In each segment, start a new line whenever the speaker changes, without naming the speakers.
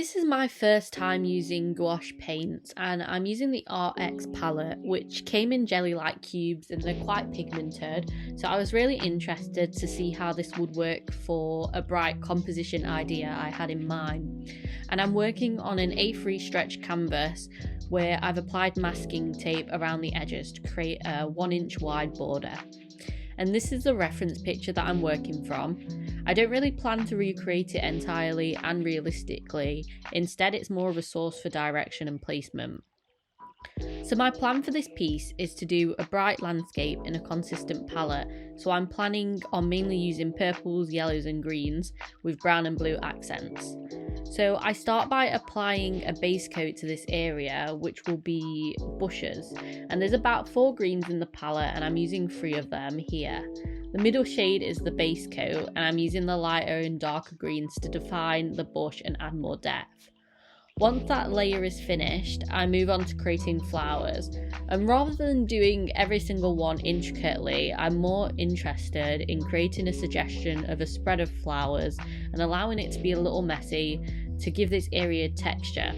This is my first time using gouache paints, and I'm using the RX palette, which came in jelly-like cubes and they're quite pigmented, so I was really interested to see how this would work for a bright composition idea I had in mind. And I'm working on an A3 stretch canvas where I've applied masking tape around the edges to create a 1-inch wide border. And this is the reference picture that I'm working from. I don't really plan to recreate it entirely and realistically, instead it's more of a source for direction and placement. So my plan for this piece is to do a bright landscape in a consistent palette, so I'm planning on mainly using purples, yellows and greens with brown and blue accents. So I start by applying a base coat to this area, which will be bushes, and there's about 4 greens in the palette and I'm using 3 of them here. The middle shade is the base coat and I'm using the lighter and darker greens to define the bush and add more depth. Once that layer is finished, I move on to creating flowers, and rather than doing every single one intricately, I'm more interested in creating a suggestion of a spread of flowers and allowing it to be a little messy to give this area texture.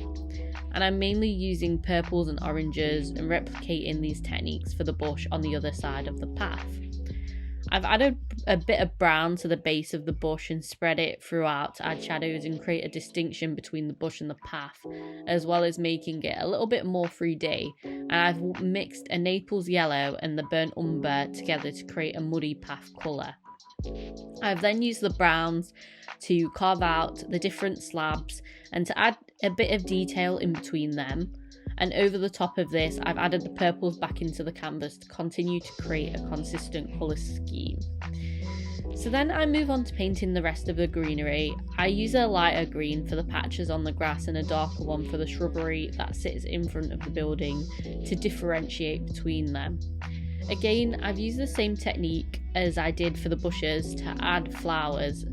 And I'm mainly using purples and oranges and replicating these techniques for the bush on the other side of the path. I've added a bit of brown to the base of the bush and spread it throughout to add shadows and create a distinction between the bush and the path, as well as making it a little bit more 3D. And I've mixed a Naples yellow and the burnt umber together to create a muddy path colour. I've then used the browns to carve out the different slabs and to add a bit of detail in between them. And over the top of this, I've added the purples back into the canvas to continue to create a consistent colour scheme. So then I move on to painting the rest of the greenery. I use a lighter green for the patches on the grass and a darker one for the shrubbery that sits in front of the building to differentiate between them. Again, I've used the same technique as I did for the bushes to add flowers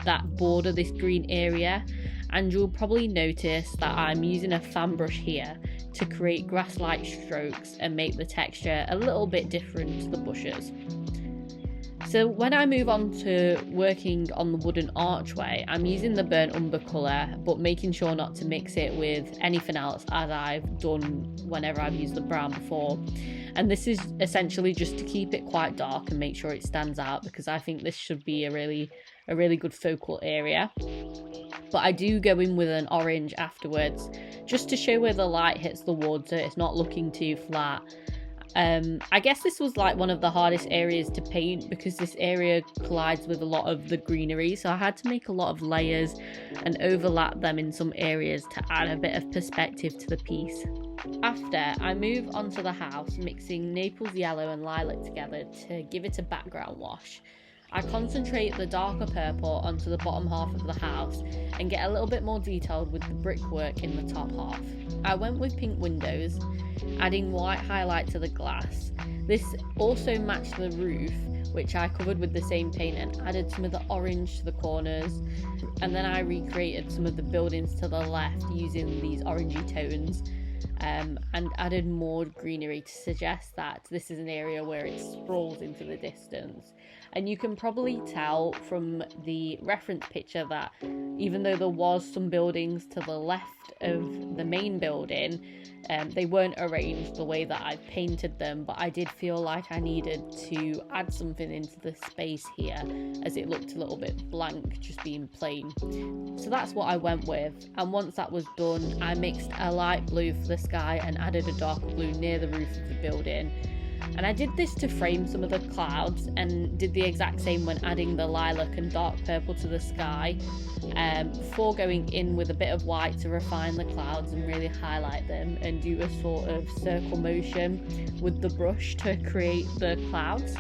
that border this green area, and you'll probably notice that I'm using a fan brush here to create grass-like strokes and make the texture a little bit different to the bushes. So when I move on to working on the wooden archway, I'm using the burnt umber colour, but making sure not to mix it with anything else as I've done whenever I've used the brown before. And this is essentially just to keep it quite dark and make sure it stands out, because I think this should be a really good focal area. But I do go in with an orange afterwards, just to show where the light hits the wood so it's not looking too flat. I guess this was like one of the hardest areas to paint because this area collides with a lot of the greenery, so I had to make a lot of layers and overlap them in some areas to add a bit of perspective to the piece. After, I move onto the house, mixing Naples yellow and lilac together to give it a background wash. I concentrate the darker purple onto the bottom half of the house and get a little bit more detailed with the brickwork in the top half. I went with pink windows, adding white highlight to the glass. This also matched the roof, which I covered with the same paint and added some of the orange to the corners. And then I recreated some of the buildings to the left using these orangey tones. And added more greenery to suggest that this is an area where it sprawls into the distance. And you can probably tell from the reference picture that even though there was some buildings to the left of the main building, they weren't arranged the way that I've painted them, but I did feel like I needed to add something into the space here as it looked a little bit blank, just being plain. So that's what I went with, and once that was done, I mixed a light blue for the sky and added a darker blue near the roof of the building. And I did this to frame some of the clouds, and did the exact same when adding the lilac and dark purple to the sky, before going in with a bit of white to refine the clouds and really highlight them and do a sort of circle motion with the brush to create the clouds.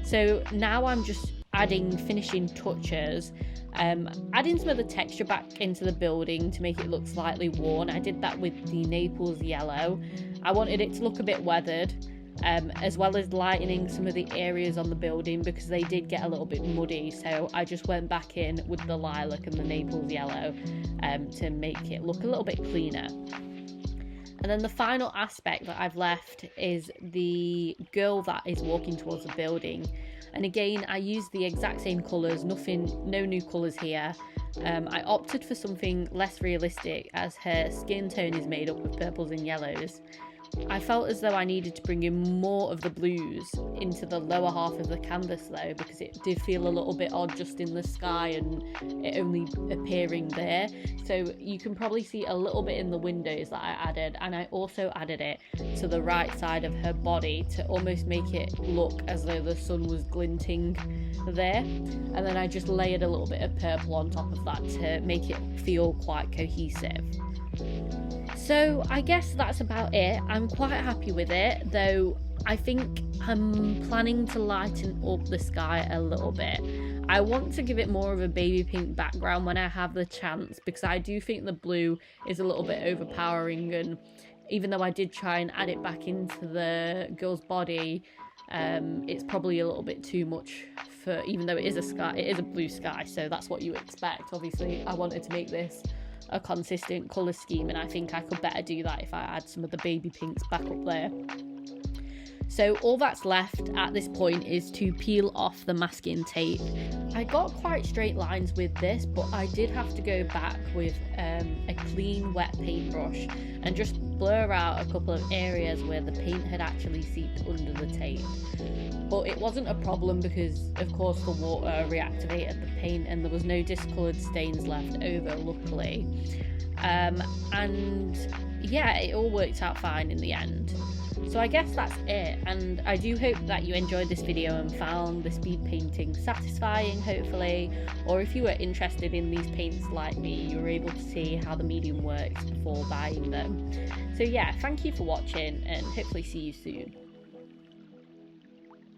So now I'm just adding finishing touches, adding some of the texture back into the building to make it look slightly worn. I did that with the Naples yellow. I wanted it to look a bit weathered, as well as lightening some of the areas on the building because they did get a little bit muddy, so I just went back in with the lilac and the Naples yellow to make it look a little bit cleaner. And then the final aspect that I've left is the girl that is walking towards the building. And again, I used the exact same colours, no new colours here. I opted for something less realistic as her skin tone is made up of purples and yellows. I felt as though I needed to bring in more of the blues into the lower half of the canvas though, because it did feel a little bit odd just in the sky and it only appearing there. So you can probably see a little bit in the windows that I added, and I also added it to the right side of her body to almost make it look as though the sun was glinting there. And then I just layered a little bit of purple on top of that to make it feel quite cohesive. So I guess that's about it. I'm quite happy with it, though I think I'm planning to lighten up the sky a little bit. I want to give it more of a baby pink background when I have the chance, because I do think the blue is a little bit overpowering, and even though I did try and add it back into the girl's body, it's probably a little bit too much for, even though it is a sky, it is a blue sky, so that's what you expect. Obviously I wanted to make this a consistent colour scheme, and I think I could better do that if I add some of the baby pinks back up there. So all that's left at this point is to peel off the masking tape. I got quite straight lines with this, but I did have to go back with a clean wet paintbrush and just blur out a couple of areas where the paint had actually seeped under the tape. But it wasn't a problem because of course the water reactivated the paint and there was no discoloured stains left over, luckily. And yeah, it all worked out fine in the end. So I guess that's it, and I do hope that you enjoyed this video and found the speed painting satisfying, hopefully, or if you were interested in these paints like me, you were able to see how the medium works before buying them. So yeah, thank you for watching and hopefully see you soon.